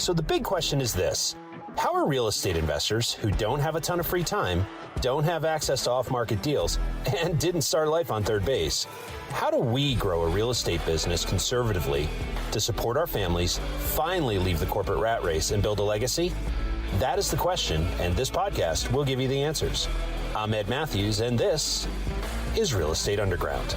So the big question is this: how are real estate investors who don't have a ton of free time, don't have access to off-market deals, and didn't start life on third base, how do we grow a real estate business conservatively to support our families, finally leave the corporate rat race, and build a legacy? That is the question, and this podcast will give you the answers. I'm Ed Matthews, and this is Real Estate Underground.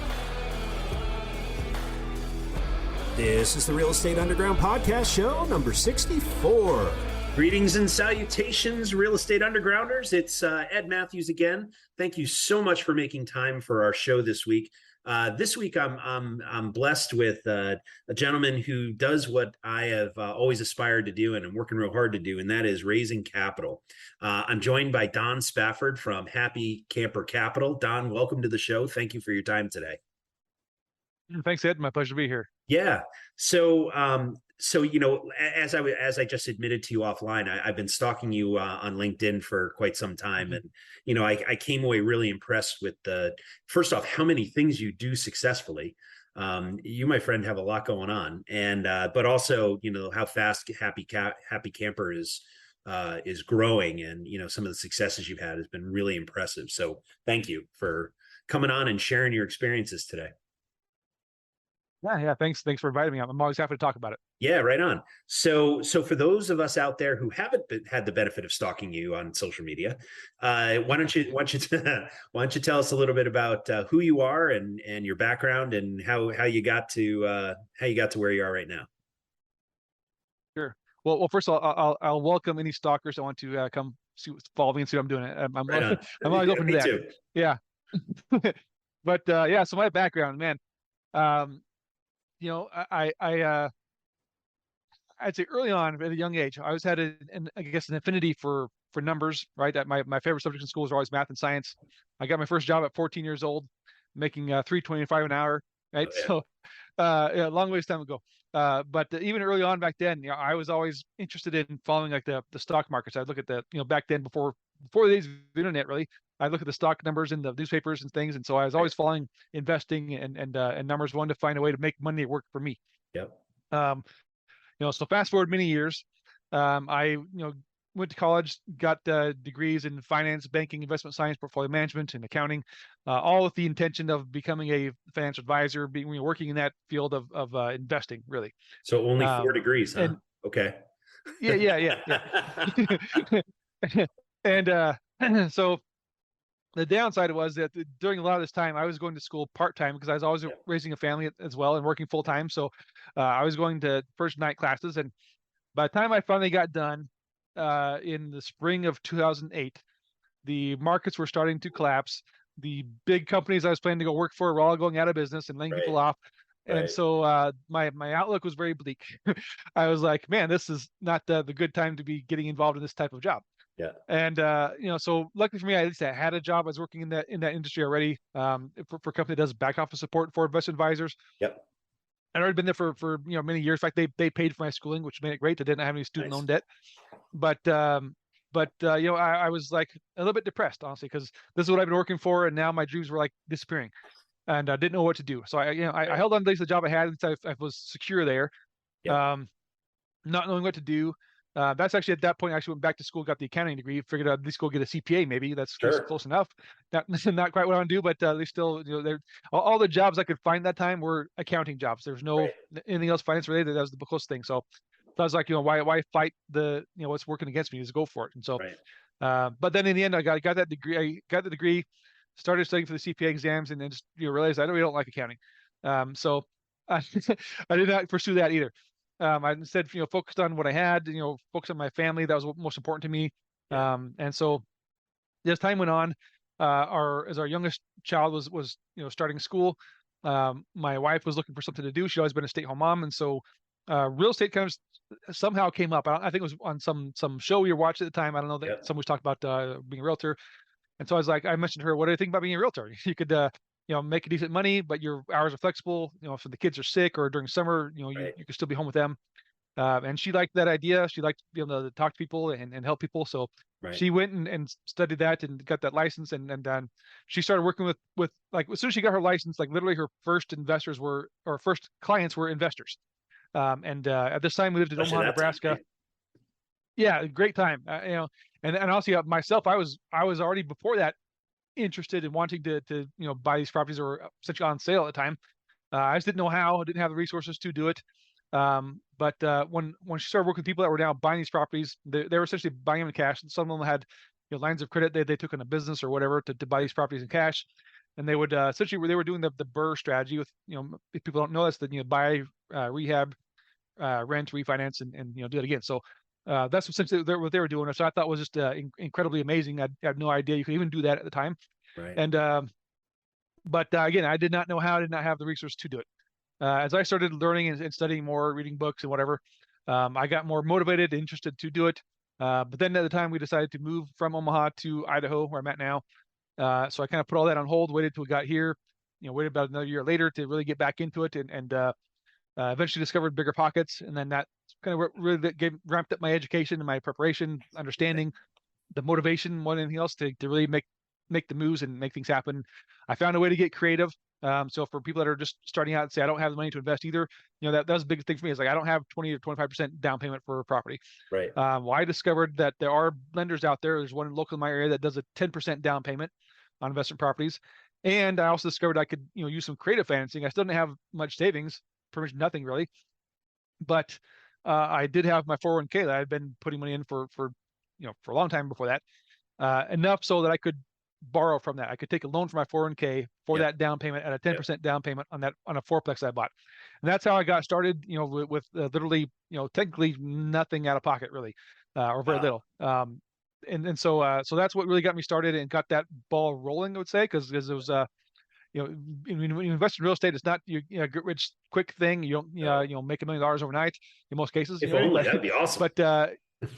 This is the Real Estate Underground podcast show number 64. Greetings and salutations, Real Estate Undergrounders. It's Ed Matthews again. Thank you so much for making time for our show this week. This week, I'm blessed with a gentleman who does what I have always aspired to do and I'm working real hard to do, and that is raising capital. I'm joined by Don Spafford from Happy Camper Capital. Don, welcome to the show. Thank you for your time today. Thanks, Ed. My pleasure to be here. Yeah. So you know, as I just admitted to you offline, I've been stalking you on LinkedIn for quite some time, and you know, I came away really impressed with first off, how many things you do successfully. You, my friend, have a lot going on, and but also, you know, how fast Happy Camper is growing, and you know, some of the successes you've had has been really impressive. So thank you for coming on and sharing your experiences today. Yeah. Thanks for inviting me. I'm always happy to talk about it. Yeah, right on. So for those of us out there who haven't had the benefit of stalking you on social media, why don't you tell us a little bit about who you are and your background and how you got to where you are right now? Sure. Well, first of all, I'll welcome any stalkers that want to come follow me and see what I'm doing. I'm always open to that. Too. Yeah. But yeah, so my background, man. You know, I'd say early on at a young age, I always had an affinity for numbers, right? That my favorite subjects in school was always math and science. I got my first job at 14 years old, making $3.25 an hour, right? Oh, yeah. So, yeah, long ways time ago. But even early on back then, you know, I was always interested in following like the stock markets. I'd look at back then before the days of the internet, really. I look at the stock numbers in the newspapers and things, and so I was always following investing and numbers. Wanted to find a way to make money work for me. Yep. You know, so fast forward many years, I went to college, got degrees in finance, banking, investment science, portfolio management, and accounting, all with the intention of becoming a financial advisor, working in that field of investing, really. So only 4 degrees, huh? Okay. Yeah. And so the downside was that during a lot of this time, I was going to school part-time because I was always raising a family as well and working full-time. So I was going to first night classes. And by the time I finally got done in the spring of 2008, the markets were starting to collapse. The big companies I was planning to go work for were all going out of business and laying people off. And so my outlook was very bleak. I was like, man, this is not the good time to be getting involved in this type of job. Yeah. And so luckily for me, at least I had a job. I was working in that industry already for a company that does back office support for investment advisors. Yep. I'd already been there for many years. In fact, they paid for my schooling, which made it great. I didn't have any student loan debt. But I was like a little bit depressed, honestly, because this is what I've been working for, and now my dreams were like disappearing, and I didn't know what to do. So I held on to the job I had until I was secure there, not knowing what to do. That's actually at that point, I actually went back to school, got the accounting degree, figured I'd at least go get a CPA. Maybe that's close enough. Not quite what I want to do, but at least still, all the jobs I could find that time were accounting jobs. There's no anything else finance related. That was the closest thing. So I was like, why fight what's working against me? Just go for it. And so, but then in the end, I got that degree. I got the degree, started studying for the CPA exams, and then just realized I really don't like accounting. So I did not pursue that either. I instead, focused on what I had, focused on my family. That was what most important to me. And so as time went on, as our youngest child was starting school, my wife was looking for something to do. She'd always been a stay-at-home mom. And so real estate kind of somehow came up. I think it was on some show we were watching at the time. I don't know that someone was talking about being a realtor. And so I mentioned to her, what do you think about being a realtor? You could, make a decent money, but your hours are flexible. If the kids are sick or during summer, you can still be home with them. And she liked that idea. She liked being able to talk to people and help people. So she went and studied that and got that license. And then she started working with like, as soon as she got her license, like literally her first clients were investors. At this time we lived in Omaha, Nebraska. Yeah, great time. And also myself, I was already before that interested in wanting to buy these properties that were essentially on sale at the time. I just didn't know how. I didn't have the resources to do it. But when she started working with people that were now buying these properties, they were essentially buying them in cash. And some of them had lines of credit they took in a business or whatever to buy these properties in cash. And they would essentially they were doing the BRRRR strategy with if people don't know this, that buy, rehab, rent, refinance, and do it again. So that's essentially what they were doing. So I thought was just incredibly amazing. I had no idea you could even do that at the time. Right. And but again, I did not know how. I did not have the resource to do it. As I started learning and studying more, reading books and whatever, I got more motivated, interested to do it. But then at the time, we decided to move from Omaha to Idaho, where I'm at now. So I kind of put all that on hold, waited till we got here, waited about another year later to really get back into it, and eventually discovered Bigger Pockets, and then that kind of really ramped up my education and my preparation, understanding the motivation more than anything else to really make the moves and make things happen. I found a way to get creative. So for people that are just starting out and say, I don't have the money to invest either, that was a big thing for me. Is like, I don't have 20 to 25% down payment for a property. Right. Well, I discovered that there are lenders out there. There's one local in my area that does a 10% down payment on investment properties. And I also discovered I could, use some creative financing. I still didn't have much savings, pretty much nothing really. But I did have my 401k that I had been putting money in for a long time before that, enough so that I could borrow from that. I could take a loan for my 401k for that down payment at a 10% down payment on a fourplex I bought. And that's how I got started, with literally, technically nothing out of pocket really, or very little. So that's what really got me started and got that ball rolling, I would say, because it was, when you invest in real estate, it's not get rich quick thing. You don't, make $1 million overnight in most cases. If only, that'd be awesome. But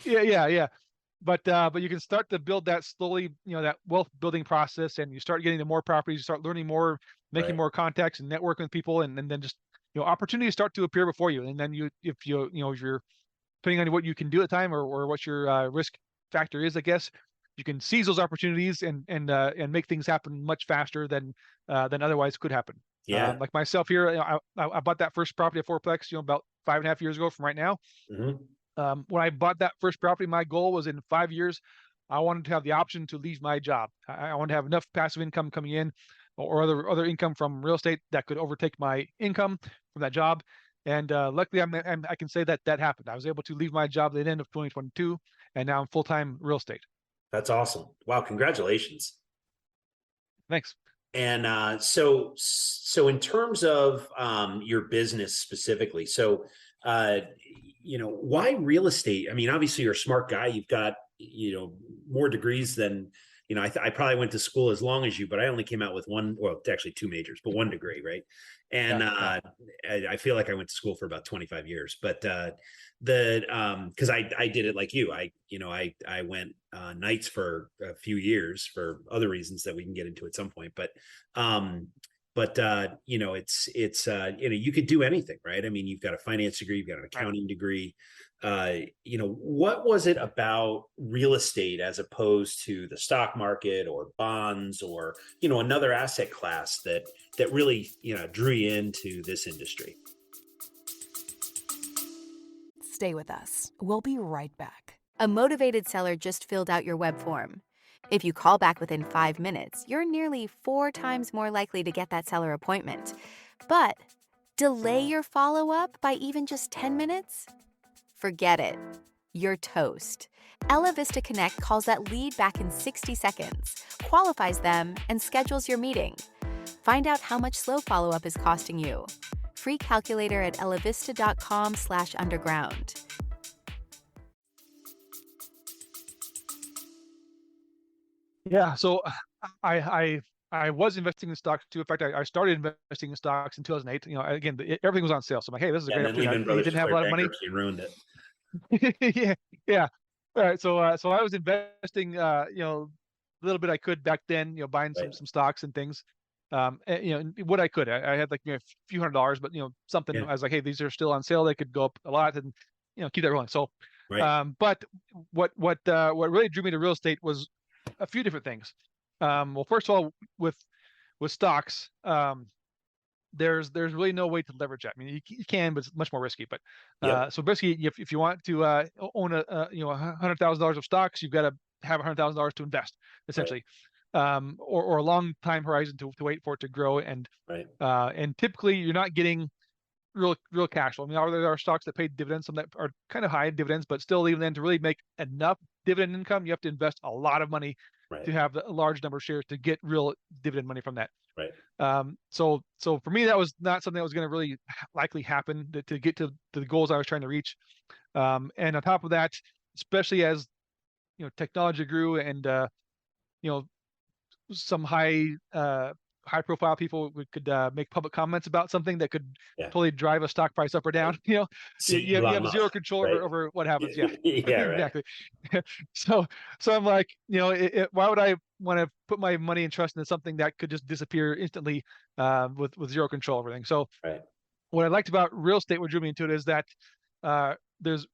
yeah. But you can start to build that slowly, that wealth building process, and you start getting to more properties, you start learning more, making more contacts and networking with people, and then just opportunities start to appear before you. And then if you're depending on what you can do at the time or what your risk factor is, I guess, you can seize those opportunities and make things happen much faster than otherwise could happen. Yeah. Like myself here, I bought that first property at fourplex, about 5.5 years ago from right now. Mm-hmm. When I bought that first property, my goal was in 5 years, I wanted to have the option to leave my job. I wanted to have enough passive income coming in or other income from real estate that could overtake my income from that job. And luckily, I can say that happened. I was able to leave my job at the end of 2022, and now I'm full-time real estate. That's awesome. Wow. Congratulations. Thanks. And so in terms of your business specifically, why real estate? I mean, obviously you're a smart guy. You've got, more degrees than, I probably went to school as long as you, but I only came out with one, well, actually 2 majors, but 1 degree. Right. And I feel like I went to school for about 25 years, but cause I did it like you. I went nights for a few years for other reasons that we can get into at some point, but it's you could do anything, right? I mean, you've got a finance degree, you've got an accounting degree. What was it about real estate as opposed to the stock market or bonds or, another asset class that really, drew you into this industry? Stay with us. We'll be right back. A motivated seller just filled out your web form. If you call back within 5 minutes, you're nearly 4 times more likely to get that seller appointment. But delay your follow-up by even just 10 minutes? Forget it. You're toast. Ella Vista Connect calls that lead back in 60 seconds, qualifies them, and schedules your meeting. Find out how much slow follow-up is costing you. Free calculator at ellavista.com/underground. Yeah, so I was investing in stocks too. In fact, I started investing in stocks in 2008. Again, everything was on sale. So I'm like, hey, this is a great opportunity. I didn't have a lot of money. And ruined it. Yeah. All right. So I was investing, a little bit I could back then. Buying some stocks and things. What I could. I had like a few $100s, but something. I was like, hey, these are still on sale. They could go up a lot, and keep that rolling. So, but what really drew me to real estate was a few different things. Well, first of all, with stocks, there's really no way to leverage that. I mean, you can, but it's much more risky. But Yep. so basically, if you want to own $100,000 of stocks, you've got to have $100,000 to invest, Right. essentially, or a long time horizon to wait for it to grow. Right. And typically, you're not getting real cash flow. I mean, there are stocks that pay dividends, some that are kind of high dividends, but still, even then, to really make enough dividend income, you have to invest a lot of money Right. to have a large number of shares to get real dividend money from that. Right. So for me, that was not something that was going to really likely happen to get to the goals I was trying to reach. And on top of that, especially as technology grew and you know some high profile people could make public comments about something that could Yeah. totally drive a stock price up or down. See, You Elon have zero Musk, control right? over what happens. Yeah, Yeah. Right. exactly. So I'm like, why would I want to put my money and trust into something that could just disappear instantly with zero control over everything? So Right. what I liked about real estate, what drew me into it, is that there's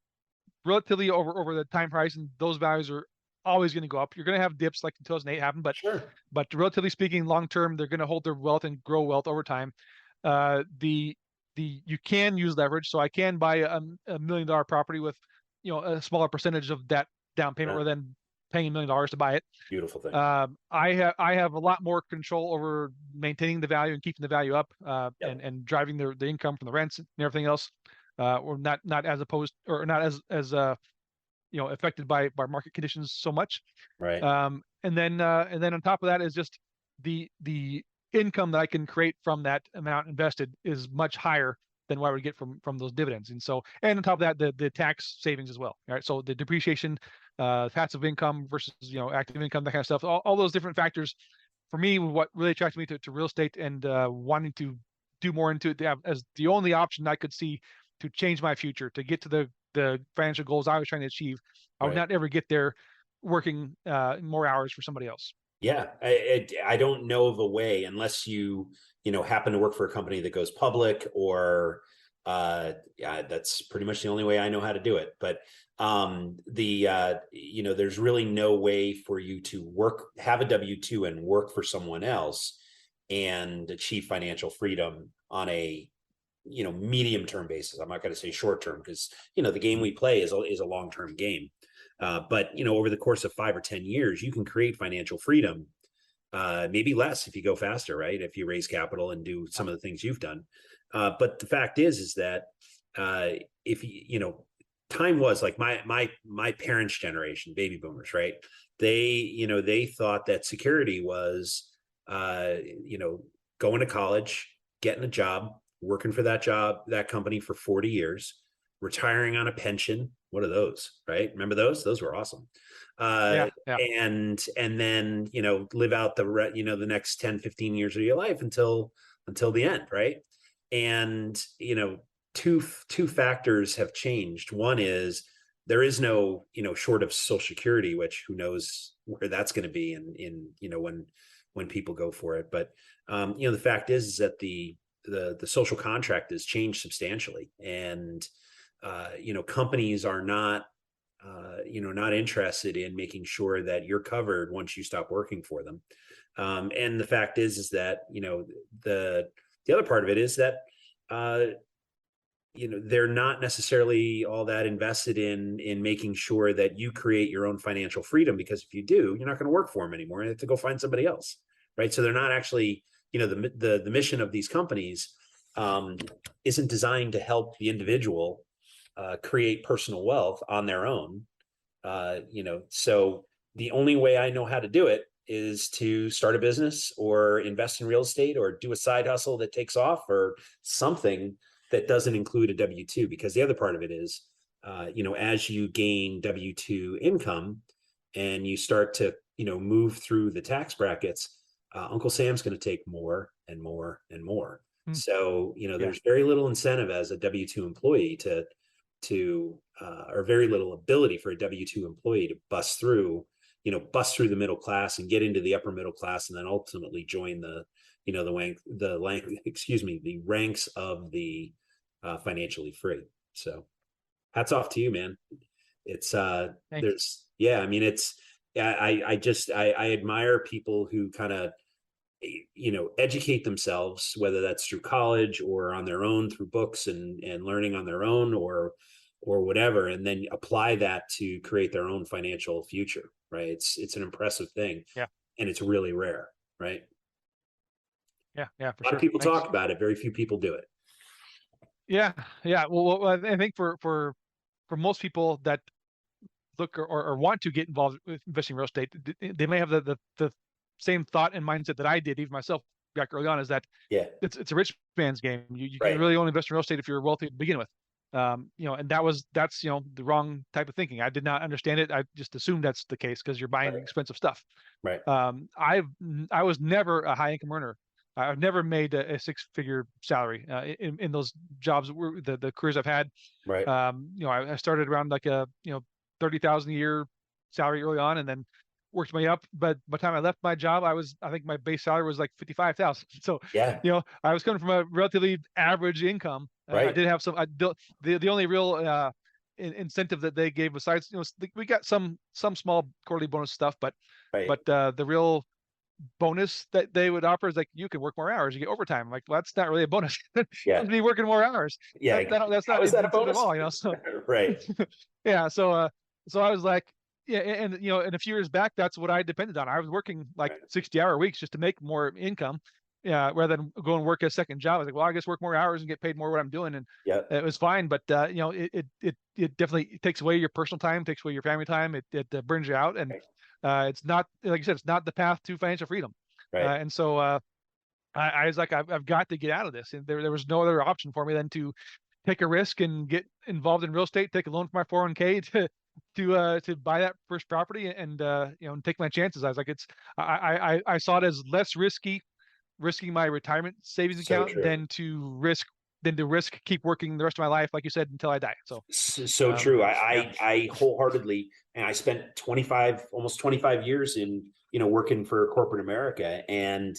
relatively over the time horizon, those values are always going to go up. You're going to have dips like in 2008 happened, Sure. but relatively speaking, long term, they're going to hold their wealth and grow wealth over time. You can use leverage, so I can buy a $1 million property with a smaller percentage of that down payment Yeah. rather than paying $1 million to buy it. Beautiful thing. I have a lot more control over maintaining the value and keeping the value up, Yep. and driving the income from the rents and everything else, or not as opposed or not as affected by market conditions so much. Right. And then on top of that is just the income that I can create from that amount invested is much higher than what I would get from those dividends. And on top of that, the tax savings as well. All right. So the depreciation, passive income versus active income, that kind of stuff, all those different factors. For me, what really attracted me to real estate and wanting to do more into it as the only option I could see to change my future, to get to the financial goals I was trying to achieve. I would Right. not ever get there working more hours for somebody else. Yeah, I don't know of a way, unless you happen to work for a company that goes public, or yeah, that's pretty much the only way I know how to do it. But there's really no way for you to have a W-2 and work for someone else and achieve financial freedom on a medium term basis. I'm not going to say short term, because the game we play is a long term game. But over the course of 5 or 10 years, you can create financial freedom, maybe less if you go faster, right? If you raise capital and do some of the things you've done. But the fact is that if time was like my parents' generation, baby boomers, right? They thought that security was going to college, getting a job, working for that company for 40 years, retiring on a pension. What are those, right? Remember those? Those were awesome. Yeah. And then, live out the next 10, 15 years of your life until the end. Right. And, two factors have changed. One is there is no, short of Social Security, which who knows where that's going to be in when people go for it. But, the fact is that the social contract has changed substantially, and companies are not interested in making sure that you're covered once you stop working for them. And the fact is that the other part of it is that they're not necessarily all that invested in making sure that you create your own financial freedom, because if you do, you're not going to work for them anymore. You have to go find somebody else, right? So they're not actually, the mission of these companies isn't designed to help the individual create personal wealth on their own. So the only way I know how to do it is to start a business or invest in real estate or do a side hustle that takes off, or something that doesn't include a W-2, because the other part of it is, as you gain W-2 income and you start to, move through the tax brackets, Uncle Sam's going to take more and more and more. So, there's very little incentive as a W-2 employee or very little ability for a W-2 employee to bust through the middle class and get into the upper middle class, and then ultimately join the ranks of the financially free. So hats off to you, man. It's I admire people who kind of educate themselves, whether that's through college or on their own through books and learning on their own, or whatever, and then apply that to create their own financial future, right? It's an impressive thing. Yeah. And it's really rare, right? Yeah, for A lot sure. of people Thanks. talk about it, very few people do it. Yeah. Well, I think for most people that look or want to get involved with investing in real estate, they may have the same thought and mindset that I did, even myself back early on, is that Yeah. it's a rich man's game. You Right. can really only invest in real estate if you're wealthy to begin with. And that's the wrong type of thinking. I did not understand it. I just assumed that's the case because you're buying Right. expensive stuff. Right. I was never a high income earner. I've never made a six-figure salary in those jobs, the careers I've had. Right. I started around like a 30,000 a year salary early on, and then worked my way up. But by the time I left my job, I think my base salary was like 55,000. So Yeah. I was coming from a relatively average income. I Right. did have some. The only real incentive that they gave, besides we got some small quarterly bonus stuff, but Right. the real bonus that they would offer is like, you can work more hours, you get overtime. I'm like, well, that's not really a bonus. Yeah. To be working more hours. Yeah. That's How not is that a incentive bonus? at all. So Right. yeah, so I was like, yeah, and and a few years back, that's what I depended on. I was working like Right. 60-hour weeks just to make more income, rather than go and work a second job. I was like, well, I guess work more hours and get paid more what I'm doing, and Yeah. it was fine. But it definitely takes away your personal time, takes away your family time. It burns you out, and it's not, like you said, it's not the path to financial freedom. Right. And so I was like, I've got to get out of this, and there was no other option for me than to take a risk and get involved in real estate, take a loan from my 401k to buy that first property, and and take my chances. I was like, I saw it as less risking my retirement savings So account true. than to risk keep working the rest of my life, like you said, until I die. So So true. yeah. I wholeheartedly, and I spent almost 25 years in, working for corporate America. And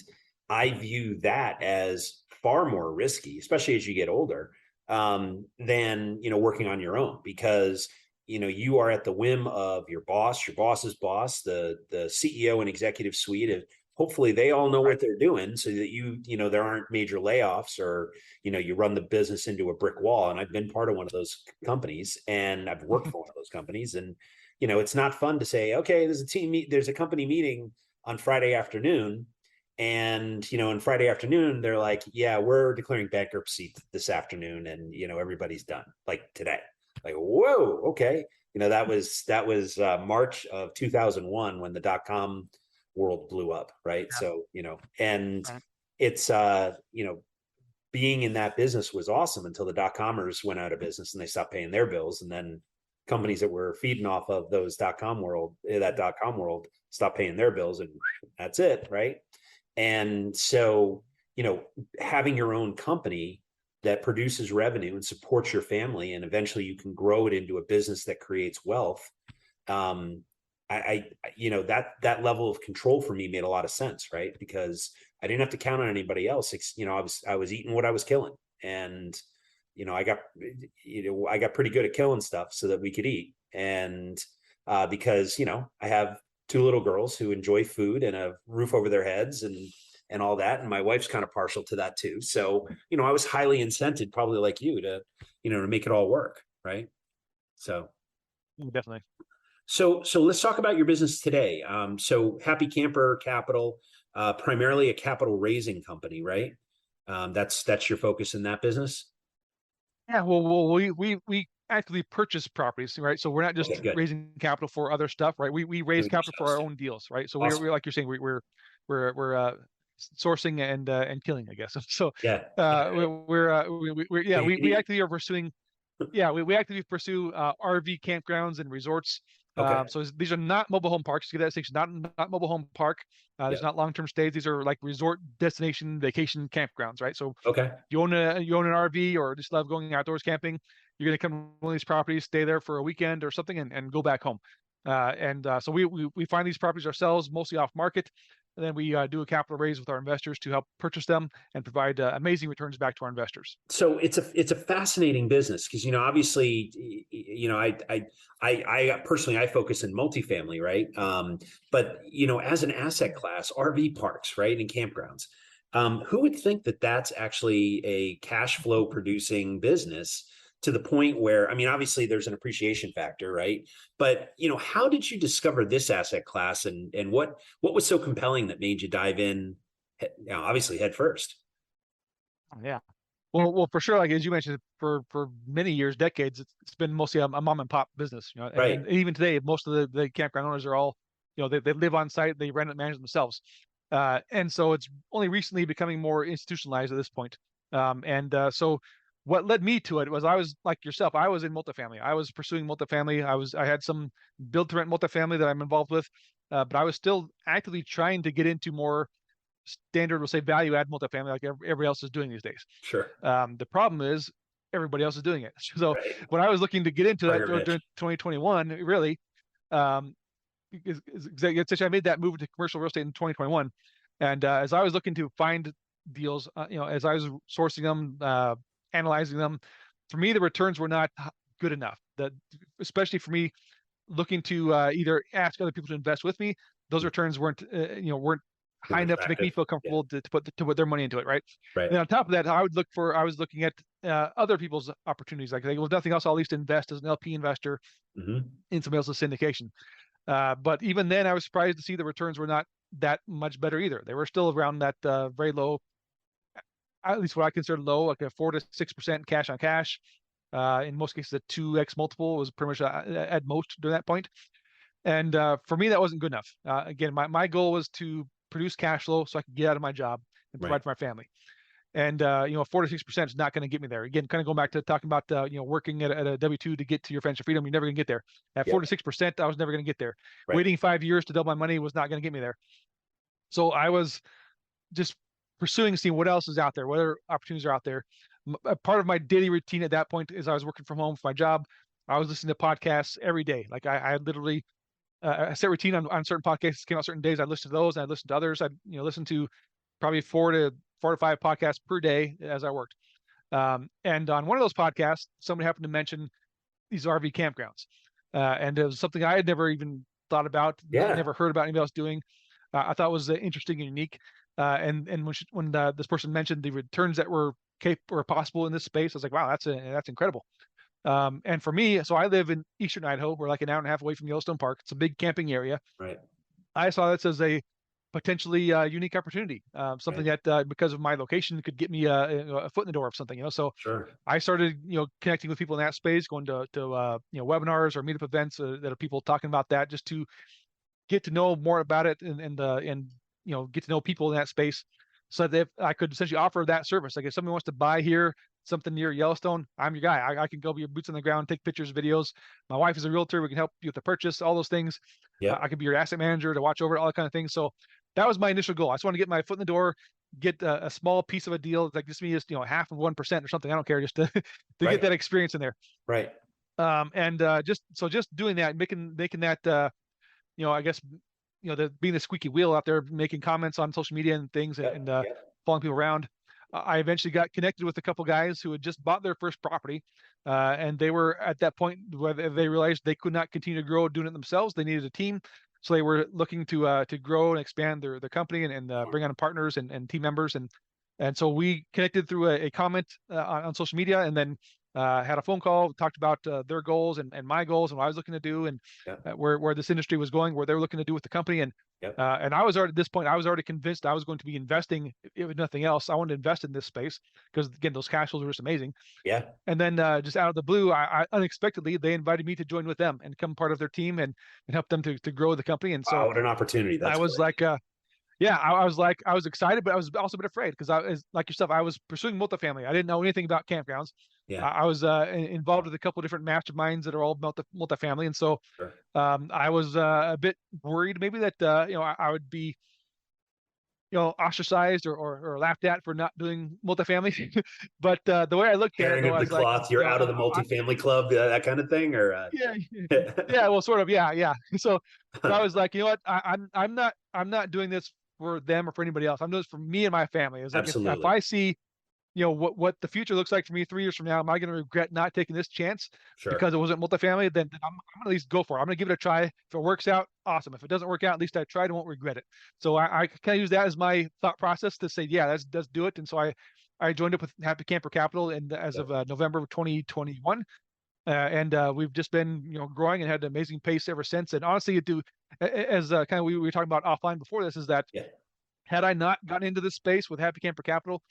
I view that as far more risky, especially as you get older, than, working on your own, because, you are at the whim of your boss's boss, the CEO and executive suite of, hopefully they all know what they're doing, so that there aren't major layoffs, or, you run the business into a brick wall. And I've been part of one of those companies, and I've worked for one of those companies. And, it's not fun to say, okay, there's a company meeting on Friday afternoon. And, on Friday afternoon, they're like, yeah, we're declaring bankruptcy this afternoon. And, everybody's done, like today. Like, whoa, okay. That was March of 2001 when the .com world blew up, right? Yeah. So, and it's, being in that business was awesome until the .comers went out of business and they stopped paying their bills. And then companies that were feeding off of that .com world stopped paying their bills, and that's it, right? And so, having your own company that produces revenue and supports your family, and eventually you can grow it into a business that creates wealth. That level of control for me made a lot of sense, right? Because I didn't have to count on anybody else. I was eating what I was killing, and I got pretty good at killing stuff so that we could eat. And because I have two little girls who enjoy food and a roof over their heads and all that, and my wife's kind of partial to that too. So I was highly incented, probably like you, to to make it all work, right? So Definitely. So let's talk about your business today. So Happy Camper Capital, primarily a capital raising company, right? That's your focus in that business. Yeah, well, we actively purchase properties, right? So we're not just Okay, good. raising capital for other stuff, right? We raise Doing capital for our yourselves. own deals, right? So Awesome. we're like you're saying, we're sourcing and killing, I guess. So Yeah. we actively are pursuing. Yeah, we actively pursue RV campgrounds and resorts. Okay. So these are not mobile home parks. Get that distinction. Not mobile home park. There's not long-term stays. These are like resort destination vacation campgrounds, right? So Okay. you own an RV or just love going outdoors camping, you're going to come to one of these properties, stay there for a weekend or something, and go back home. So we find these properties ourselves, mostly off market. And then we do a capital raise with our investors to help purchase them and provide amazing returns back to our investors. So it's a fascinating business because, obviously, I personally, I focus in multifamily, right? But as an asset class, RV parks, right, and campgrounds, who would think that that's actually a cash flow producing business to the point where, obviously there's an appreciation factor, right? But, how did you discover this asset class, and what was so compelling that made you dive in, obviously head first? Yeah. Well, for sure. Like, as you mentioned, for many years, decades, it's been mostly a mom and pop business, Right. and even today, most of the campground owners are all, they live on site, they rent and manage themselves. And so it's only recently becoming more institutionalized at this point. So what led me to it was, I was like yourself, I was in multifamily. I was pursuing multifamily. I had some build to rent multifamily that I'm involved with, but I was still actively trying to get into more standard, we'll say, value add multifamily, like everybody else is doing these days. Sure. The problem is everybody else is doing it. So Right. when I was looking to get into that during 2021, really, essentially I made that move to commercial real estate in 2021. And as I was looking to find deals, as I was sourcing them, analyzing them, for me, the returns were not good enough. That, especially for me, looking to either ask other people to invest with me, those returns weren't high enough to make me feel comfortable to put their money into it, right? Right. And on top of that, I was looking at other people's opportunities. Like, well, nothing else, I'll at least invest as an LP investor in somebody else's syndication. But even then, I was surprised to see the returns were not that much better either. They were still around that very low, at least what I consider low, like a 4 to 6% cash on cash. In most cases, a 2x multiple was pretty much at most during that point. And for me, that wasn't good enough. Again, my goal was to produce cash flow so I could get out of my job and provide for my family. And 4 to 6% is not going to get me there. Again, kind of going back to talking about working at a W-2 to get to your financial freedom, you're never going to get there. At 4 to 6%, I was never going to get there. Right. Waiting 5 years to double my money was not going to get me there. So I was just pursuing, seeing what else is out there, what other opportunities are out there. Part of my daily routine at that point is I was working from home for my job. I was listening to podcasts every day. Like, I literally a set routine on certain podcasts came out certain days. I'd listen to those, and I'd listen to others. I'd listen to probably four to five podcasts per day as I worked. And on one of those podcasts, somebody happened to mention these RV campgrounds, and it was something I had never even thought about. Never heard about anybody else doing. I thought was interesting and unique. And when this person mentioned the returns that were possible in this space, I was like, wow, that's incredible. And for me, so I live in Eastern Idaho. We're like an hour and a half away from Yellowstone Park. It's a big camping area. Right. I saw this as a potentially unique opportunity, something that because of my location could get me a foot in the door of something. So sure. I started connecting with people in that space, going to webinars or meetup events that are people talking about that, just to get to know more about it and get to know people in that space, so that if I could essentially offer that service. Like, if somebody wants to buy here something near Yellowstone, I'm your guy. I can go be your boots on the ground, take pictures, videos. My wife is a realtor. We can help you with the purchase, all those things. Yeah. I could be your asset manager to watch over it, all that kind of things. So that was my initial goal. I just want to get my foot in the door, get a small piece of a deal. Like, just me, just half of 1% or something. I don't care, just to get that experience in there. Right. Just doing that, making that I guess being the squeaky wheel out there, making comments on social media and things, and following people around. I eventually got connected with a couple guys who had just bought their first property, and they were at that point where they realized they could not continue to grow doing it themselves. They needed a team, so they were looking to grow and expand their company and bring on partners and team members, and so we connected through a comment on social media, and then had a phone call, talked about their goals and my goals and what I was looking to do, and where this industry was going, where they were looking to do with the company. And I was already, at this point, I was already convinced I was going to be investing, if nothing else. I wanted to invest in this space because, again, those cash flows were just amazing. Yeah. And then just out of the blue, I unexpectedly, they invited me to join with them and become part of their team and help them to grow the company. And so, what an opportunity! I was like, I was excited, but I was also a bit afraid because I was like yourself. I was pursuing multifamily. I didn't know anything about campgrounds. Yeah. I was involved with a couple of different masterminds that are all multifamily. And so I was a bit worried maybe that, I would be, ostracized or laughed at for not doing multifamily. But the way I looked at it, though, I was cloth, like, you're out of the multifamily club, that kind of thing, or yeah, well, sort of, yeah. So I was like, you know what, I'm not doing this for them or for anybody else. I'm doing this for me and my family. It's like if Absolutely. I see, what the future looks like for me 3 years from now, am I going to regret not taking this chance Sure. because it wasn't multifamily? Then I'm going to at least go for it. I'm going to give it a try. If it works out, awesome. If it doesn't work out, at least I tried and won't regret it. So I kind of use that as my thought process to say, yeah, let's do it. And so I joined up with Happy Camper Capital and as of November of 2021. And we've just been, growing and had an amazing pace ever since. And honestly, as kind of we were talking about offline before this, is that had I not gotten into this space with Happy Camper Capital,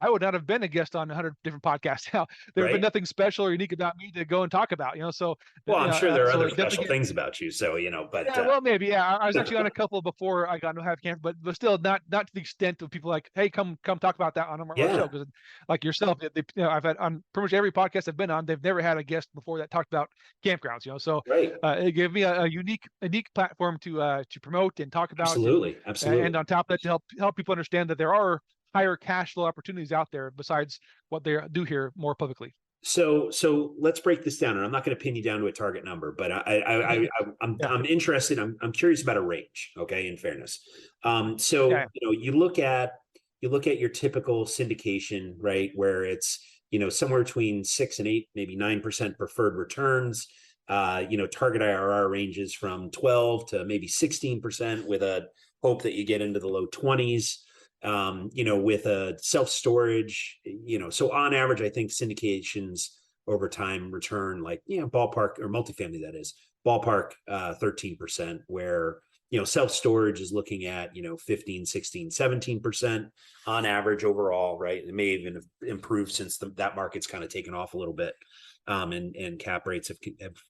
I would not have been a guest on 100 different podcasts. Now, there would have been nothing special or unique about me to go and talk about, so. Well, I'm sure there are other definitely special things about you. So, but. Yeah, well, maybe. Yeah, I was actually on a couple before I got into Happy Camper, but still not to the extent of people like, hey, come talk about that on our show. Because like yourself, I've had on pretty much every podcast I've been on, they've never had a guest before that talked about campgrounds. So it gave me a unique platform to promote and talk about. Absolutely. And on top of that, to help people understand that there are higher cash flow opportunities out there besides what they do here more publicly. So let's break this down, and I'm not going to pin you down to a target number, but I'm interested. I'm curious about a range. Okay, in fairness, you look at your typical syndication, right, where it's somewhere between 6 and 8, maybe 9% preferred returns. Target IRR ranges from 12 to maybe 16%, with a hope that you get into the low 20s. With a self-storage, so on average, I think syndications over time return ballpark, or multifamily, that is ballpark 13%, where, self-storage is looking at, 15, 16, 17% on average overall, right? It may even have improved since that market's kind of taken off a little bit. And cap rates have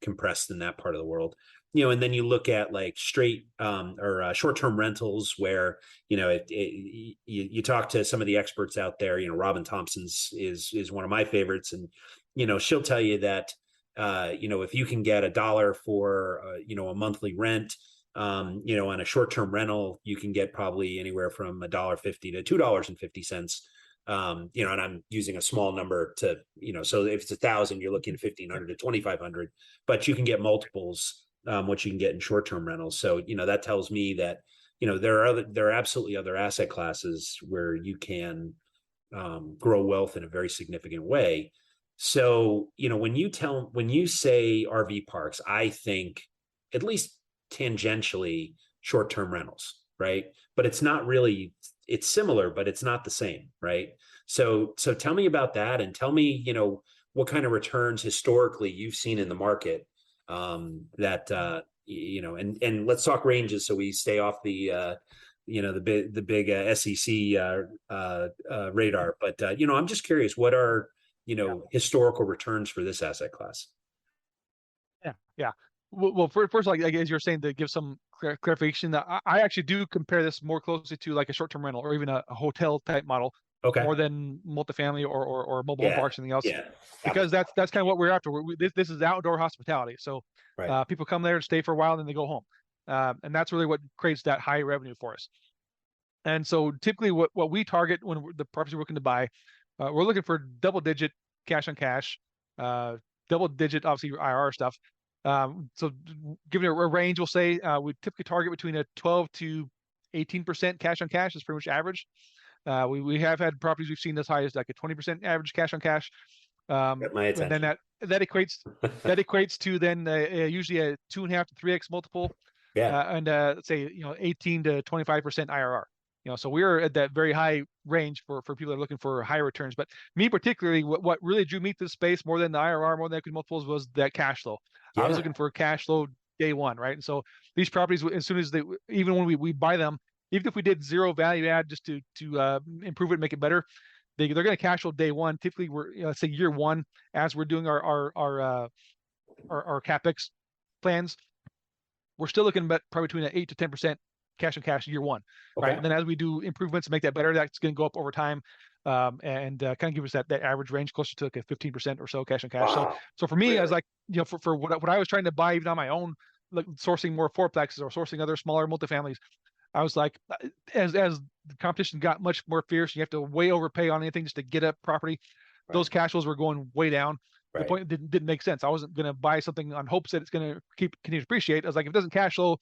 compressed in that part of the world. And then you look at like straight or short-term rentals, where you talk to some of the experts out there. Robin Thompson's is one of my favorites, and she'll tell you that if you can get $1 for a monthly rent, on a short-term rental, you can get probably anywhere from $1.50 to $2.50. And I'm using a small number to, so if it's 1,000, you're looking at 1,500 to 2,500, but you can get multiples, what you can get in short-term rentals. So, that tells me that, there are absolutely other asset classes where you can grow wealth in a very significant way. So, when you say RV parks, I think at least tangentially short-term rentals, right? But it's not really, it's similar, but it's not the same, right? So tell me about that, and tell me, what kind of returns historically you've seen in the market, and let's talk ranges, so we stay off the big SEC radar. But I'm just curious, what are historical returns for this asset class? Yeah. Well, first, like as you're saying, to give some clarification, that I actually do compare this more closely to like a short-term rental or even a hotel type model, more than multifamily or mobile home parks or anything else. Because that's kind of what we're after. This is outdoor hospitality, so people come there and stay for a while and then they go home, and that's really what creates that high revenue for us. And so typically, what we target when the properties we're looking to buy, we're looking for double-digit cash on cash, double-digit obviously IRR stuff. So giving a range, we'll say we typically target between a 12 to 18% cash on cash is pretty much average. We have had properties we've seen as high as like a 20% average cash on cash. Got my attention. And then that equates to then usually a 2.5 to 3x multiple. And let's say 18 to 25% IRR. So we're at that very high range for people that are looking for higher returns. But me particularly, what really drew me to the space more than the IRR, more than equity multiples, was that cash flow. I was looking for cash flow day one, right? And so these properties, as soon as even when we buy them, even if we did zero value add just to improve it, make it better, they're going to cash flow day one. Typically, we're let's say year one, as we're doing our capex plans, we're still looking at probably between an 8 to 10% cash on cash year one, right? And then as we do improvements to make that better, that's going to go up over time, and kind of give us that average range closer to like a 15% or so cash on cash. So for me, I was like, for what I was trying to buy even on my own, like sourcing more four-plexes or sourcing other smaller multifamilies, I was like, as the competition got much more fierce, you have to way overpay on anything just to get a property. Those cash flows were going way down. The point didn't make sense. I wasn't going to buy something on hopes that it's going to continue to appreciate. I was like, if it doesn't cash flow,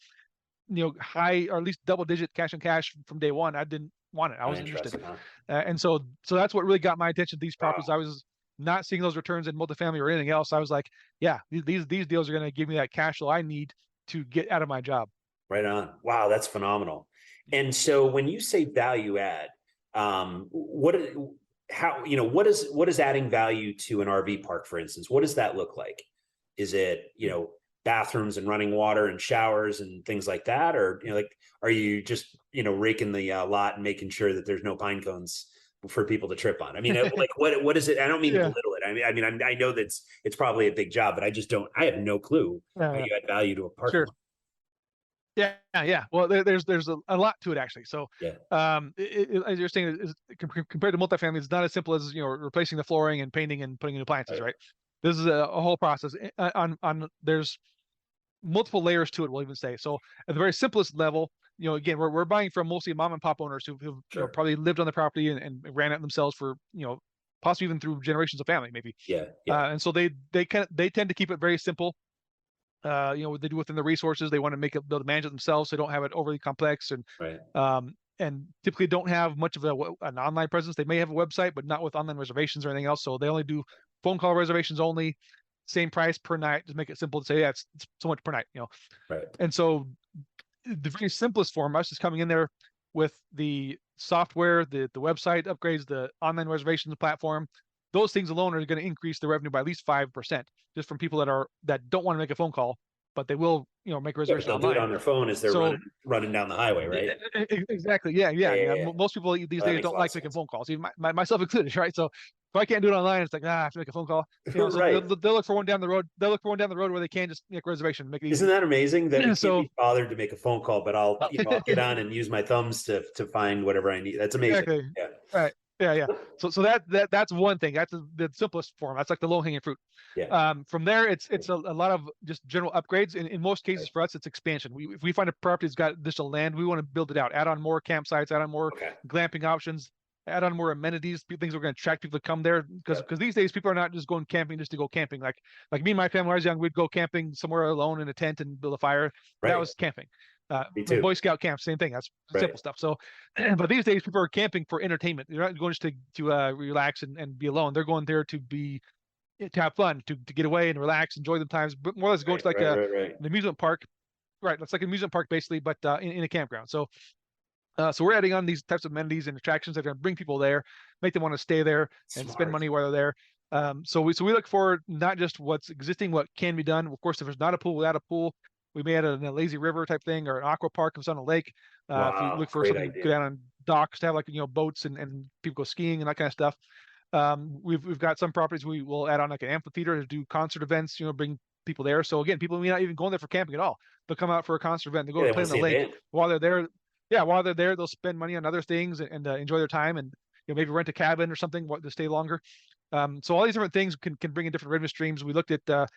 high or at least double digit cash on cash from day one, I didn't want it. I wasn't interested. Huh? And so that's what really got my attention. These properties, Wow. I was not seeing those returns in multifamily or anything else. I was like, yeah, these deals are going to give me that cash flow I need to get out of my job. Right on. Wow, that's phenomenal. And so when you say value add, what is adding value to an RV park, for instance? What does that look like? Is it, bathrooms and running water and showers and things like that? Or, are you just, raking the lot and making sure that there's no pine cones for people to trip on? I mean, like what is it? I don't mean to belittle it. I know that it's probably a big job, but I have no clue how you add value to a park. Sure. Yeah. Well, there's a lot to it actually. So, as you're saying, compared to multifamily, it's not as simple as replacing the flooring and painting and putting in appliances, right? This is a whole process. There's multiple layers to it. We'll even say so. At the very simplest level, again, we're buying from mostly mom and pop owners who've probably lived on the property and ran it themselves for possibly even through generations of family, maybe. And so they tend to keep it very simple. What they do within the resources, they want to be able to manage it themselves. So they don't have it overly complex and typically don't have much of an online presence. They may have a website, but not with online reservations or anything else. So they only do phone call reservations only, same price per night. Just make it simple to say, it's so much per night, And so the very simplest form, us is coming in there with the software, the website upgrades, the online reservations platform. Those things alone are going to increase the revenue by at least 5%, just from people that don't want to make a phone call, but they will, make a reservation online. They'll do it on their phone as they're running down the highway, right? Exactly. Yeah. Most people these days don't like making phone calls, even myself included, right? So if I can't do it online, it's like, I have to make a phone call. So right. they'll look for one down the road. They'll look for one down the road where they can just make a reservation. Isn't that amazing that you can't be bothered to make a phone call, but I'll get on and use my thumbs to find whatever I need. That's amazing. Exactly. Yeah. Right. Yeah. So that's one thing. That's the simplest form. That's like the low hanging fruit. Yeah. From there, it's a lot of just general upgrades. In most cases, for us, it's expansion. If we find a property that's got additional land, we want to build it out, add on more campsites, add on more glamping options, add on more amenities, things we're going to attract people to come there. Because these days, people are not just going camping just to go camping. Like me and my family, when I was young, we'd go camping somewhere alone in a tent and build a fire. Right. That was camping. Boy Scout camp, same thing. That's simple stuff. So, but these days people are camping for entertainment. They're not going just to relax and be alone. They're going there to have fun, to get away and relax, enjoy the times. But more or less going to like an amusement park. Right. That's like an amusement park basically, but in a campground. So we're adding on these types of amenities and attractions that are going to bring people there, make them want to stay there and spend money while they're there. So we look for not just what's existing, what can be done. Of course, if there's not a pool, without a pool, we may add a lazy river type thing or an aqua park if it's on a lake. If you look for something to go down on docks to have like boats and people go skiing and that kind of stuff. We've got some properties we will add on like an amphitheater to do concert events. Bring people there. So again, people may not even go there for camping at all. They'll come out for a concert event. They go play in the lake while they're there. Yeah, while they're there, they'll spend money on other things and enjoy their time and maybe rent a cabin or something to stay longer. So all these different things can bring in different revenue streams. We looked at.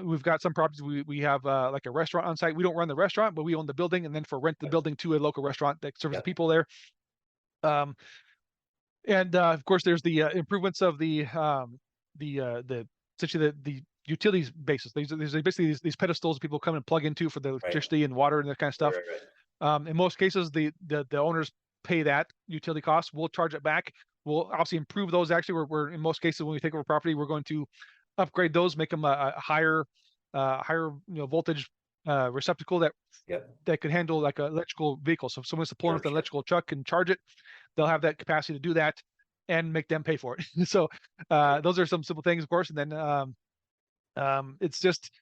We've got some properties we have like a restaurant on site. We don't run the restaurant, but we own the building, and then rent the building to a local restaurant that serves the people there. And of course, there's the improvements of the essentially the utilities basis. There's basically these pedestals people come and plug into for the electricity and water and that kind of stuff. In most cases, the owners pay that utility cost. We'll charge it back. We'll obviously improve those. Actually, we're in most cases when we take over property, we're going to upgrade those, make them a higher voltage receptacle that could handle like an electrical vehicle. So if someone's pulling with an electrical truck and charge it, they'll have that capacity to do that and make them pay for it. So those are some simple things, of course. And then it's just,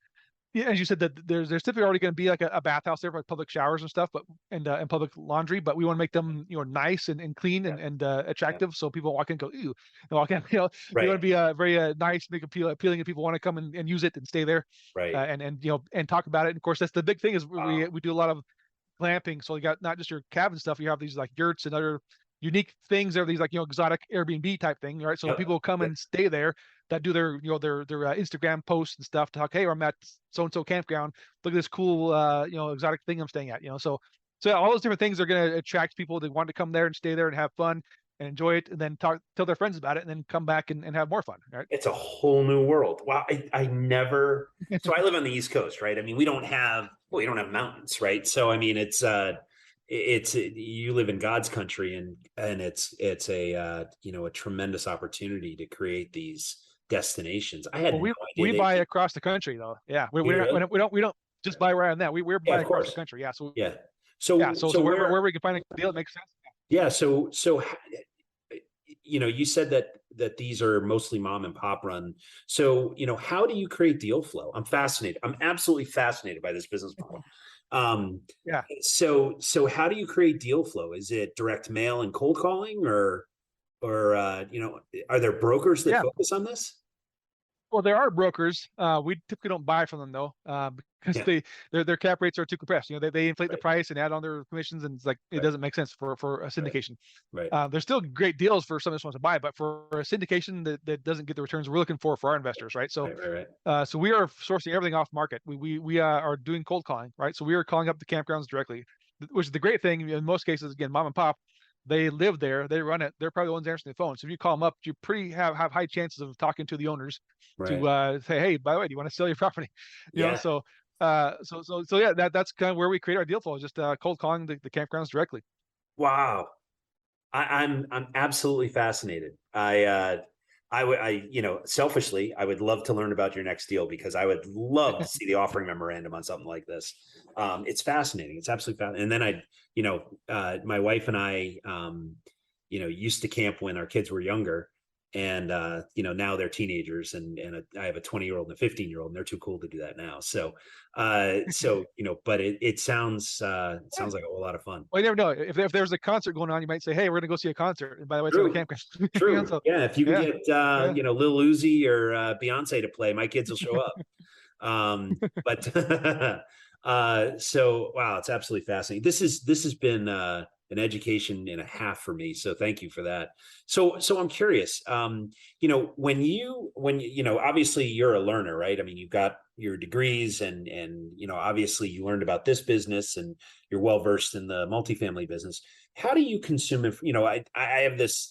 as you said, that there's typically already going to be like a bathhouse there for like public showers and stuff, but and public laundry. But we want to make them nice and clean and attractive, so people walk in and go ew, and walk in. We want to be very nice, make appealing, and people want to come and use it and stay there, and talk about it. And of course, that's the big thing is we do a lot of glamping. So you got not just your cabin stuff, you have these like yurts and other unique things. There are these like exotic Airbnb type thing, right? So people come and stay there that do their their Instagram posts and stuff to talk, hey, I'm at so and so campground, look at this cool exotic thing I'm staying at. So all those different things are going to attract people that want to come there and stay there and have fun. and enjoy it, and then tell their friends about it, and then come back and have more fun. Right? It's a whole new world. Wow. I never, so I live on the East Coast, right? I mean, we don't have mountains, right? So, I mean, you live in God's country, and it's a, a tremendous opportunity to create these destinations. I had Well, no we idea. buy across the country though. Yeah. Really? We don't just buy where I'm at. We're Yeah, buying of across the course. country. Yeah. So Yeah. yeah. So So where, wherever we can find a deal that makes sense. yeah. So, you said that these are mostly mom and pop run. So, how do you create deal flow? I'm fascinated. I'm absolutely fascinated by this business model. Yeah. So how do you create deal flow? Is it direct mail and cold calling, or are there brokers that Yeah. focus on this? Well, there are brokers. We typically don't buy from them though, because Yeah. their cap rates are too compressed. They inflate the Right. price and add on their commissions, and it's like it Right. doesn't make sense for a syndication. Right. There's still great deals for someone who wants to buy, but for a syndication that doesn't get the returns we're looking for our investors, right? So, Right. so we are sourcing everything off market. We are doing cold calling, right? So we are calling up the campgrounds directly, which is the great thing. In most cases, again, mom and pop, they live there, they run it. They're probably the ones answering the phone. So if you call them up, you have high chances of talking to the owners Right. to say, hey, by the way, do you want to sell your property? Yeah. So yeah, that's kind of where we create our deal flow, is just cold calling the campgrounds directly. Wow. I'm absolutely fascinated. Selfishly, I would love to learn about your next deal, because I would love to see the offering memorandum on something like this. It's fascinating. It's absolutely fascinating. And then my wife and I, used to camp when our kids were younger, and now they're teenagers, and I have a 20-year-old and a 15-year-old, and they're too cool to do that now. So but it sounds like a whole lot of fun. Well, you never know. If there's a concert going on, you might say, hey, we're gonna go see a concert, and by the way, it's True. at a campground. True. So, yeah. If you can get Lil Uzi or Beyonce to play, my kids will show up. But so wow, it's absolutely fascinating. This has been an education and a half for me. So thank you for that. So I'm curious. When obviously you're a learner, right? I mean, you've got your degrees, and obviously you learned about this business, and you're well versed in the multifamily business. How do you consume it? I have this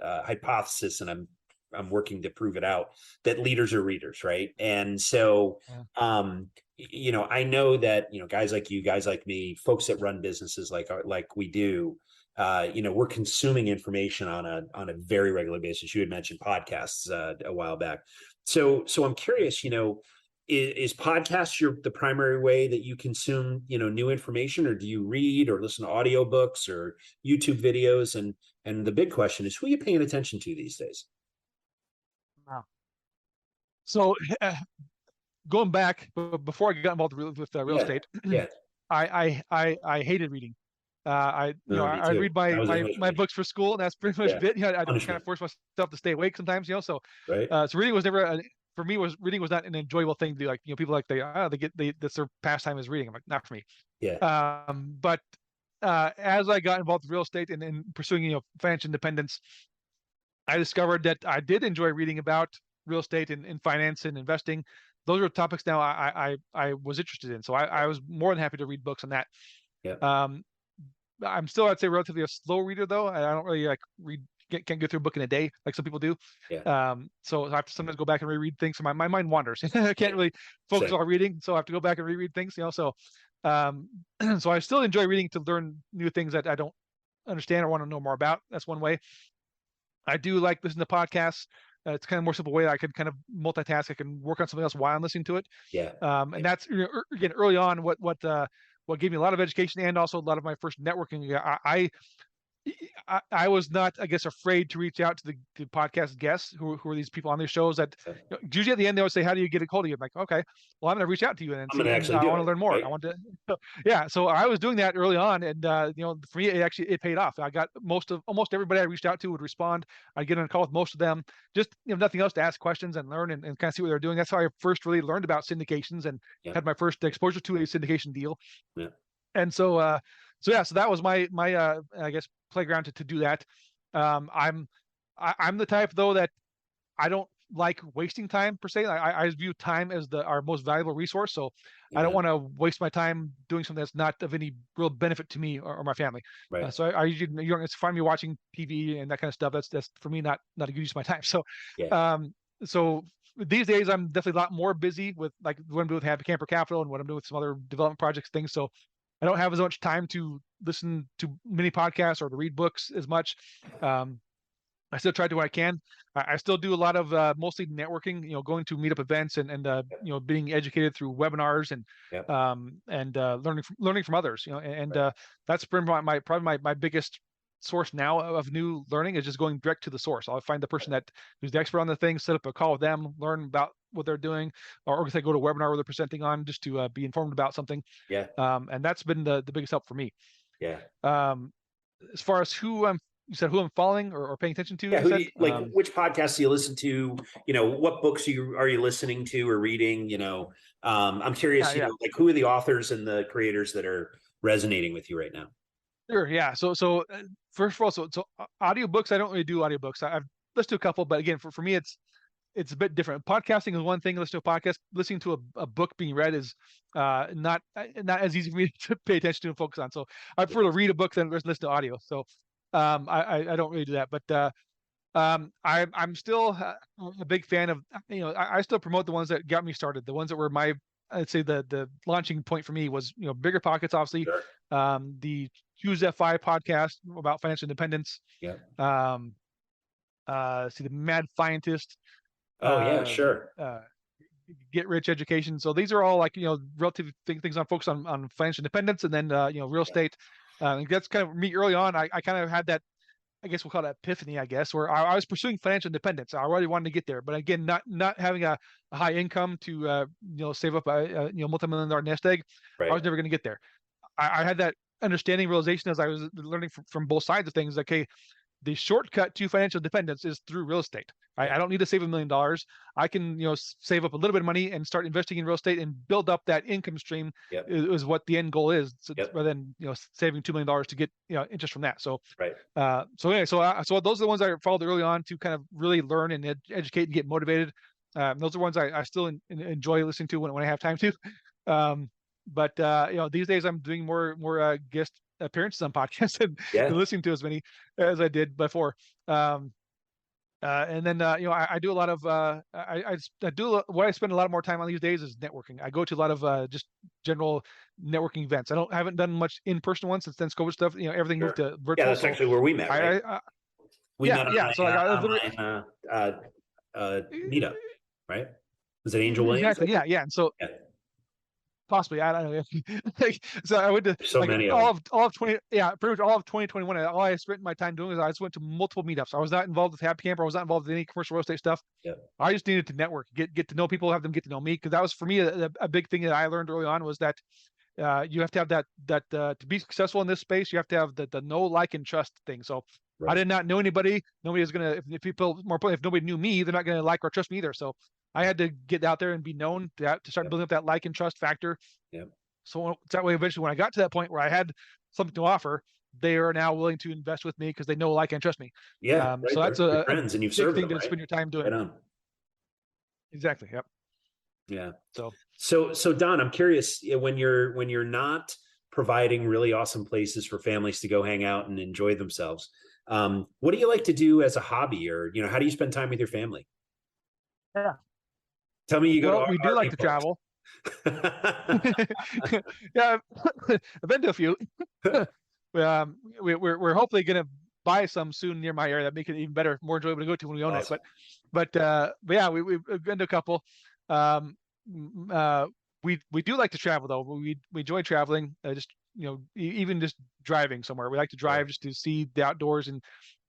hypothesis, and I'm working to prove it out, that leaders are readers, right? And so, I know that, guys like you, guys like me, folks that run businesses like we do, we're consuming information on a very regular basis. You had mentioned podcasts a while back. So I'm curious, is podcasts the primary way that you consume, new information, or do you read or listen to audiobooks or YouTube videos? And the big question is, who are you paying attention to these days? Wow. So going back before I got involved with real estate, yeah, I hated reading. I read my books for school, and that's pretty much it. I kind of force myself to stay awake sometimes. So right. So reading was never for me. Reading was not an enjoyable thing to do. Like people that's their pastime is reading. I'm like, not for me. Yeah. But as I got involved with real estate and pursuing financial independence, I discovered that I did enjoy reading about real estate and finance and investing. Those are topics now I was interested in. So I was more than happy to read books on that. Yeah. I'm still, I'd say, relatively a slow reader though. I don't really can't get through a book in a day like some people do. Yeah. So I have to sometimes go back and reread things. So my mind wanders. I can't really focus on reading, so I have to go back and reread things. So so I still enjoy reading to learn new things that I don't understand or want to know more about. That's one way. I do like listening to podcasts. It's kind of more simple way that I can kind of multitask. I can work on something else while I'm listening to it. Yeah. And that's again early on what gave me a lot of education and also a lot of my first networking. I was not, I guess, afraid to reach out to the podcast guests who are these people on these shows that usually at the end they would say, how do you get a hold of you? I'm like, okay, well, I'm going to reach out to you and see, I want to learn more. Right? I want to, yeah. So I was doing that early on, and for me, it paid off. I got almost everybody I reached out to would respond. I'd get on a call with most of them, just nothing else, to ask questions and learn and kind of see what they're doing. That's how I first really learned about syndications and had my first exposure to a syndication deal. Yeah. And so that was my I guess playground to do that. I'm the type though that I don't like wasting time per se. I view time as our most valuable resource. So I don't Amen. want to waste my time doing something that's not of any real benefit to me or my family. Right. So I usually, you're going to find me watching TV and that kind of stuff. That's for me not a good use of my time. So, Yeah. so these days I'm definitely a lot more busy with like what I'm doing with Happy Camper Capital and what I'm doing with some other development projects, things. So I don't have as much time to listen to many podcasts or to read books as much. I still try to do what I can. I still do a lot of mostly networking, going to meetup events and being educated through webinars and Yep. learning from others, and that's probably my biggest source now of new learning is just going direct to the source. I'll find the person who's the expert on the thing, set up a call with them, learn about what they're doing, or say go to a webinar where they're presenting on just to be informed about something. Yeah. And that's been the biggest help for me. Yeah. As far as you said who I'm following or paying attention to? Yeah. You said? Which podcasts do you listen to? What books are you listening to or reading? I'm curious, Yeah. like who are the authors and the creators that are resonating with you right now? Sure. Yeah. So first of all, so audiobooks, I don't really do audiobooks. I've listened to a couple, but again, for me, it's a bit different. Podcasting is one thing. Listening to a podcast, listening to a book being read is not as easy for me to pay attention to and focus on. So I prefer to read a book than listen to audio. So I don't really do that. But I'm still a big fan of, I still promote the ones that got me started, the ones that were I'd say the launching point for me was, Bigger Pockets, obviously, Sure. the Choose FI podcast about financial independence. Yeah. The Mad Scientist. Oh yeah, sure. Get Rich Education. So these are all like, relative things I'm focused on financial independence, and then real estate. That's kind of me early on. I kind of had that, I guess we'll call it epiphany, I guess, where I was pursuing financial independence. I already wanted to get there, but again, not having a high income to save up a multi-million-dollar nest egg. Right. I was never going to get there. I had that understanding, realization as I was learning from both sides of things. Like, hey, the shortcut to financial independence is through real estate. I don't need to save $1 million. I can, save up a little bit of money and start investing in real estate and build up that income stream. Yep. Is what the end goal is, Yep. rather than saving $2 million to get interest from that. So Right. So anyway, so those are the ones I followed early on to kind of really learn and educate and get motivated. Those are ones I still enjoy listening to when I have time to. But these days I'm doing more guest appearances on podcasts and listening to as many as I did before. And then I do a lot of I do what I spend a lot more time on these days is networking. I go to a lot of just general networking events. Haven't done much in-person ones since COVID stuff. Everything moved to virtual. Yeah, that's actually where we met. Right? We met on online meetup, right? Was it Angel Williams? Exactly. Yeah. And so. Yeah. Possibly, I don't know. So I went to many all of 20, pretty much all of 2021. All I spent my time doing is I just went to multiple meetups. I was not involved with Happy Camper. I was not involved with any commercial real estate stuff. Yep. I just needed to network, get to know people, have them get to know me, because that was for me a big thing that I learned early on was that you have to have that to be successful in this space. You have to have the know, like, and trust thing. So right. I did not know anybody. Nobody was gonna. If nobody knew me, they're not gonna like or trust me either. So I had to get out there and be known to start building up that like and trust factor. Yep. So that way, eventually, when I got to that point where I had something to offer, they are now willing to invest with me because they know, like, and trust me. Yeah. So that's a friends, and you've big served thing them, to spend your time doing. Right on. Exactly. Yep. Yeah. So Don, I'm curious, when you're not providing really awesome places for families to go hang out and enjoy themselves, what do you like to do as a hobby, or how do you spend time with your family? Yeah. Tell me you go. Well, we do like to travel. Yeah, I've been to a few. We're hopefully going to buy some soon near my area that make it even better, more enjoyable to go to when we own it. But yeah, we've been to a couple. We do like to travel though. We enjoy traveling. Even just driving somewhere. We like to drive just to see the outdoors and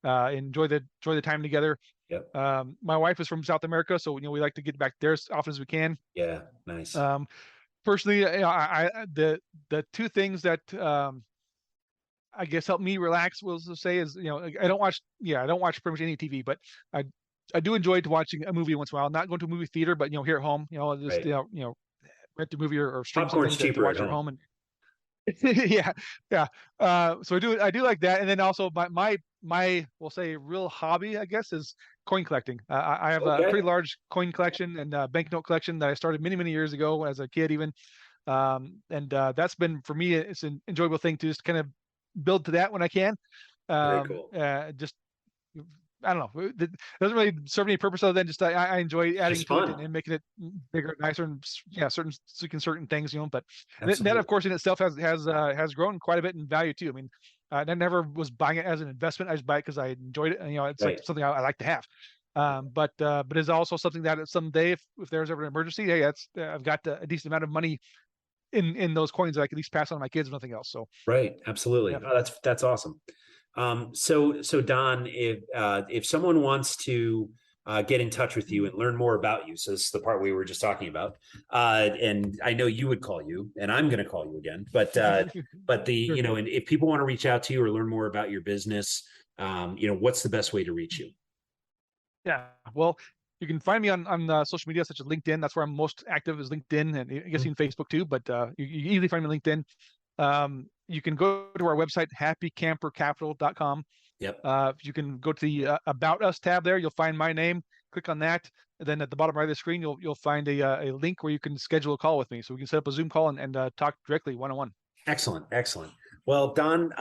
enjoy the time together. Yep. My wife is from South America, so we like to get back there as often as we can. Yeah, nice. Personally, the two things that I guess help me relax, we'll say, is I don't watch pretty much any TV, but I do enjoy watching a movie once in a while. Not going to a movie theater, but here at home, just right. Rent a movie or stream Popcorn's something to watch at home. And Yeah, yeah. So I do like that, and then also my we'll say real hobby, I guess, is coin collecting. I have a Okay. pretty large coin collection and banknote collection that I started many years ago as a kid, even. And that's been for me, it's an enjoyable thing to just kind of build to that when I can. Very cool. Just I don't know. It doesn't really serve any purpose other than just I enjoy adding Just to it fun. and making it bigger, nicer, and yeah, certain things, But that Absolutely. of course in itself has grown quite a bit in value too. I mean, I never was buying it as an investment. I just buy it because I enjoyed it, and it's like Right. something I like to have. But it's also something that someday, if there's ever an emergency, hey, that's I've got a decent amount of money in those coins that I can at least pass on to my kids, if nothing else. So Right. Absolutely. yeah. Oh, that's awesome. So Don, if someone wants to get in touch with you and learn more about you, so this is the part we were just talking about, and I know you would call you, and I'm going to call you again, but Sure. and if people want to reach out to you or learn more about your business, what's the best way to reach you? Yeah. Well, you can find me on social media such as LinkedIn. That's where I'm most active, is LinkedIn, and I guess in Facebook too. But you easily find me on LinkedIn. You can go to our website, happycampercapital.com. Yep. You can go to the About Us tab there. You'll find my name. Click on that. And then at the bottom right of the screen, you'll find a link where you can schedule a call with me. So we can set up a Zoom call and talk directly one-on-one. Excellent. Well, Don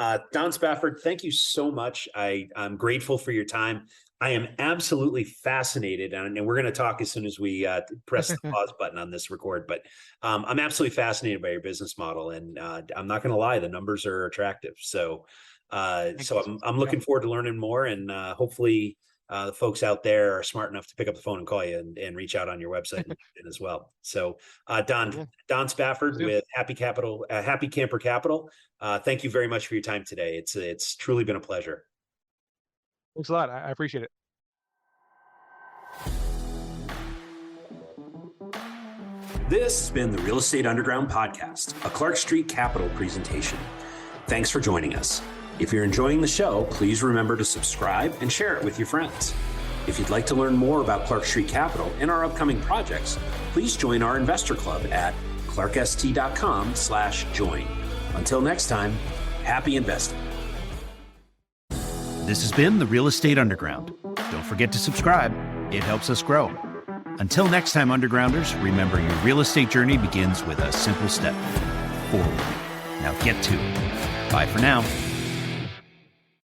Spafford, thank you so much. I'm grateful for your time. I am absolutely fascinated, and we're going to talk as soon as we press the pause button on this record. But I'm absolutely fascinated by your business model, and I'm not going to lie, the numbers are attractive. So I'm looking forward to learning more, and hopefully the folks out there are smart enough to pick up the phone and call you and reach out on your website as well. So Don Spafford with Happy Camper Capital. Thank you very much for your time today. It's truly been a pleasure. Thanks a lot. I appreciate it. This has been the Real Estate Underground podcast, a Clark Street Capital presentation. Thanks for joining us. If you're enjoying the show, please remember to subscribe and share it with your friends. If you'd like to learn more about Clark Street Capital and our upcoming projects, please join our investor club at clarkst.com/join. Until next time, happy investing. This has been the Real Estate Underground. Don't forget to subscribe. It helps us grow. Until next time, Undergrounders, remember your real estate journey begins with a simple step forward. Now get to it. Bye for now.